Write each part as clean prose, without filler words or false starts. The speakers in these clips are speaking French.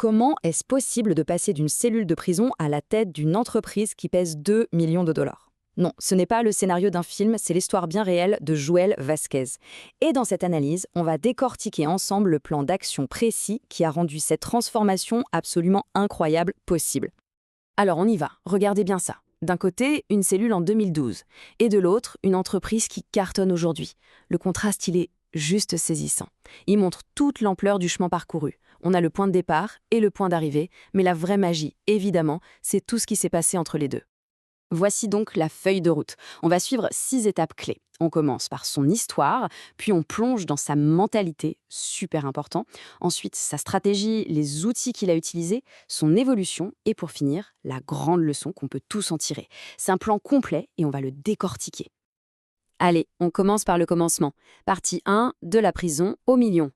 Comment est-ce possible de passer d'une cellule de prison à la tête d'une entreprise qui pèse 2 millions de dollars? Non, ce n'est pas le scénario d'un film, c'est l'histoire bien réelle de Joël Vasquez. Et dans cette analyse, on va décortiquer ensemble le plan d'action précis qui a rendu cette transformation absolument incroyable possible. Alors on y va, regardez bien ça. D'un côté, une cellule en 2012, et de l'autre, une entreprise qui cartonne aujourd'hui. Le contraste, il est juste saisissant. Il montre toute l'ampleur du chemin parcouru. On a le point de départ et le point d'arrivée, mais la vraie magie, évidemment, c'est tout ce qui s'est passé entre les deux. Voici donc la feuille de route. On va suivre 6 étapes clés. On commence par son histoire, puis on plonge dans sa mentalité, super important. Ensuite, sa stratégie, les outils qu'il a utilisés, son évolution, et pour finir, la grande leçon qu'on peut tous en tirer. C'est un plan complet et on va le décortiquer. Allez, on commence par le commencement. Partie 1, de la prison au million.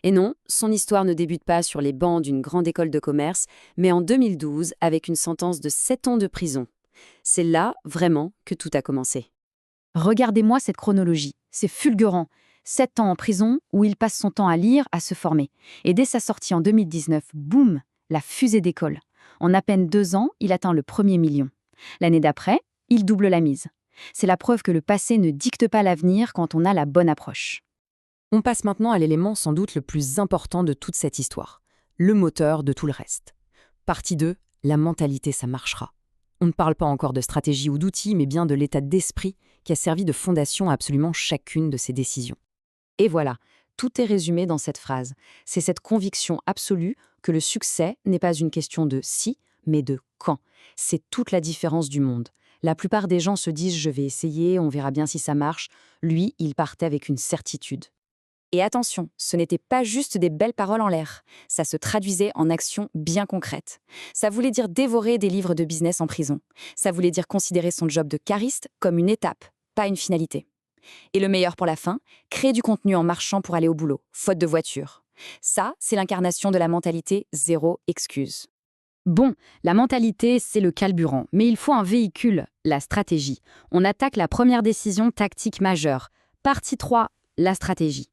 Et non, son histoire ne débute pas sur les bancs d'une grande école de commerce, mais en 2012 avec une sentence de 7 ans de prison. C'est là, vraiment, que tout a commencé. Regardez-moi cette chronologie, c'est fulgurant. 7 ans en prison où il passe son temps à lire, à se former. Et dès sa sortie en 2019, boum, la fusée décolle. En à peine 2 ans, il atteint le premier million. L'année d'après, il double la mise. C'est la preuve que le passé ne dicte pas l'avenir quand on a la bonne approche. On passe maintenant à l'élément sans doute le plus important de toute cette histoire, le moteur de tout le reste. Partie 2, la mentalité, ça marchera. On ne parle pas encore de stratégie ou d'outils, mais bien de l'état d'esprit qui a servi de fondation à absolument chacune de ses décisions. Et voilà, tout est résumé dans cette phrase. C'est cette conviction absolue que le succès n'est pas une question de si, mais de quand. C'est toute la différence du monde. La plupart des gens se disent « je vais essayer, on verra bien si ça marche ». Lui, il partait avec une certitude. Et attention, ce n'était pas juste des belles paroles en l'air. Ça se traduisait en actions bien concrètes. Ça voulait dire dévorer des livres de business en prison. Ça voulait dire considérer son job de cariste comme une étape, pas une finalité. Et le meilleur pour la fin, créer du contenu en marchant pour aller au boulot, faute de voiture. Ça, c'est l'incarnation de la mentalité zéro excuse. Bon, la mentalité, c'est le carburant, mais il faut un véhicule, la stratégie. On attaque la première décision tactique majeure. Partie 3, la stratégie.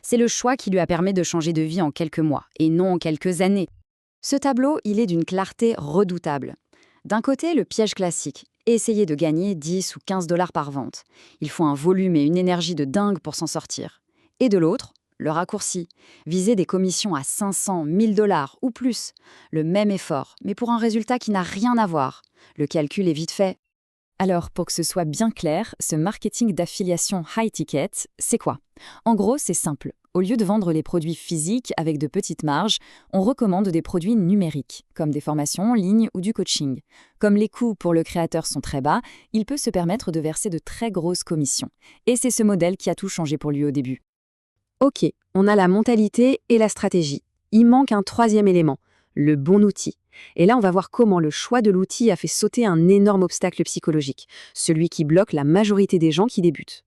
C'est le choix qui lui a permis de changer de vie en quelques mois, et non en quelques années. Ce tableau, il est d'une clarté redoutable. D'un côté, le piège classique, essayer de gagner 10 ou 15 dollars par vente. Il faut un volume et une énergie de dingue pour s'en sortir. Et de l'autre, le raccourci, viser des commissions à 500, 1000 dollars ou plus. Le même effort, mais pour un résultat qui n'a rien à voir. Le calcul est vite fait. Alors, pour que ce soit bien clair, ce marketing d'affiliation high ticket, c'est quoi? En gros, c'est simple. Au lieu de vendre les produits physiques avec de petites marges, on recommande des produits numériques, comme des formations en ligne ou du coaching. Comme les coûts pour le créateur sont très bas, il peut se permettre de verser de très grosses commissions. Et c'est ce modèle qui a tout changé pour lui au début. Ok, on a la mentalité et la stratégie. Il manque un troisième élément, le bon outil. Et là, on va voir comment le choix de l'outil a fait sauter un énorme obstacle psychologique, celui qui bloque la majorité des gens qui débutent.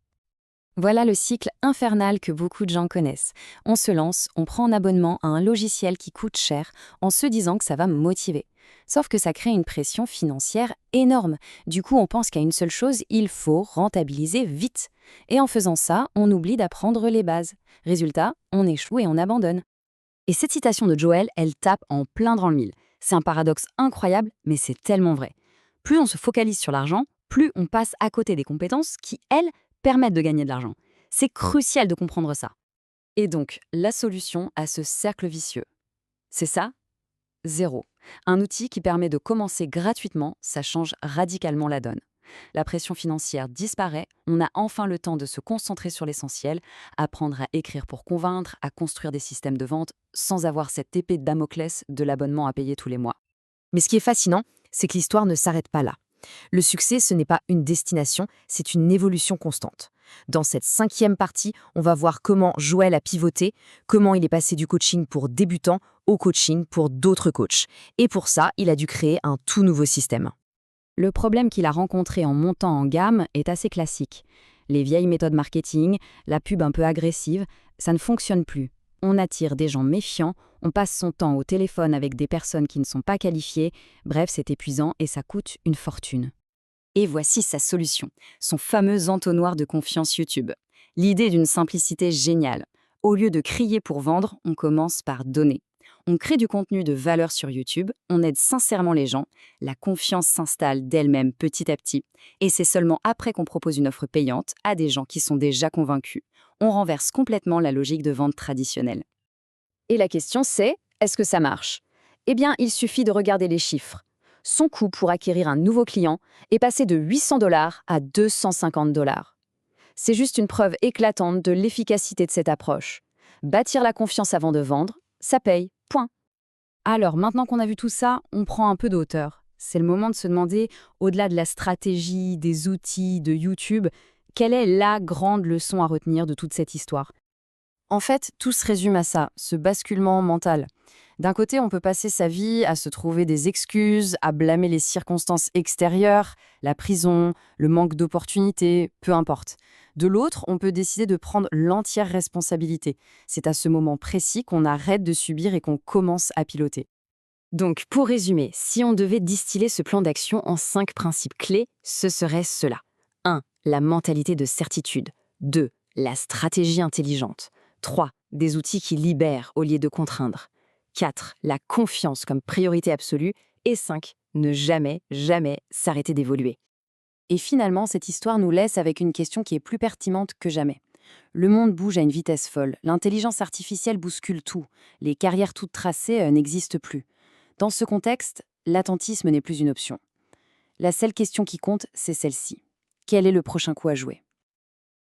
Voilà le cycle infernal que beaucoup de gens connaissent. On se lance, on prend un abonnement à un logiciel qui coûte cher en se disant que ça va me motiver. Sauf que ça crée une pression financière énorme. Du coup, on pense qu'à une seule chose, il faut rentabiliser vite. Et en faisant ça, on oublie d'apprendre les bases. Résultat, on échoue et on abandonne. Et cette citation de Joël, elle tape en plein dans le mille. C'est un paradoxe incroyable, mais c'est tellement vrai. Plus on se focalise sur l'argent, plus on passe à côté des compétences qui, elles, permettent de gagner de l'argent. C'est crucial de comprendre ça. Et donc, la solution à ce cercle vicieux, c'est ça? Zéro. Un outil qui permet de commencer gratuitement, ça change radicalement la donne. La pression financière disparaît, on a enfin le temps de se concentrer sur l'essentiel, apprendre à écrire pour convaincre, à construire des systèmes de vente sans avoir cette épée de Damoclès de l'abonnement à payer tous les mois. Mais ce qui est fascinant, c'est que l'histoire ne s'arrête pas là. Le succès, ce n'est pas une destination, c'est une évolution constante. Dans cette 5e partie, on va voir comment Joël a pivoté, comment il est passé du coaching pour débutants au coaching pour d'autres coachs. Et pour ça, il a dû créer un tout nouveau système. Le problème qu'il a rencontré en montant en gamme est assez classique. Les vieilles méthodes marketing, la pub un peu agressive, ça ne fonctionne plus. On attire des gens méfiants, on passe son temps au téléphone avec des personnes qui ne sont pas qualifiées, bref, c'est épuisant et ça coûte une fortune. Et voici sa solution, son fameux entonnoir de confiance YouTube. L'idée d'une simplicité géniale. Au lieu de crier pour vendre, on commence par donner. On crée du contenu de valeur sur YouTube, on aide sincèrement les gens, la confiance s'installe d'elle-même petit à petit, et c'est seulement après qu'on propose une offre payante à des gens qui sont déjà convaincus. On renverse complètement la logique de vente traditionnelle. Et la question c'est, est-ce que ça marche? Eh bien, il suffit de regarder les chiffres. Son coût pour acquérir un nouveau client est passé de 800 $ à 250 $. C'est juste une preuve éclatante de l'efficacité de cette approche. Bâtir la confiance avant de vendre, ça paye, point. Alors, maintenant qu'on a vu tout ça, on prend un peu de hauteur. C'est le moment de se demander, au-delà de la stratégie, des outils, de YouTube, quelle est la grande leçon à retenir de toute cette histoire? En fait, tout se résume à ça, ce basculement mental. D'un côté, on peut passer sa vie à se trouver des excuses, à blâmer les circonstances extérieures, la prison, le manque d'opportunités, peu importe. De l'autre, on peut décider de prendre l'entière responsabilité. C'est à ce moment précis qu'on arrête de subir et qu'on commence à piloter. Donc, pour résumer, si on devait distiller ce plan d'action en 5 principes clés, ce serait cela. 1. La mentalité de certitude. 2. La stratégie intelligente. 3. Des outils qui libèrent au lieu de contraindre. 4. La confiance comme priorité absolue. Et 5. Ne jamais, jamais s'arrêter d'évoluer. Et finalement, cette histoire nous laisse avec une question qui est plus pertinente que jamais. Le monde bouge à une vitesse folle. L'intelligence artificielle bouscule tout. Les carrières toutes tracées n'existent plus. Dans ce contexte, l'attentisme n'est plus une option. La seule question qui compte, c'est celle-ci. Quel est le prochain coup à jouer ?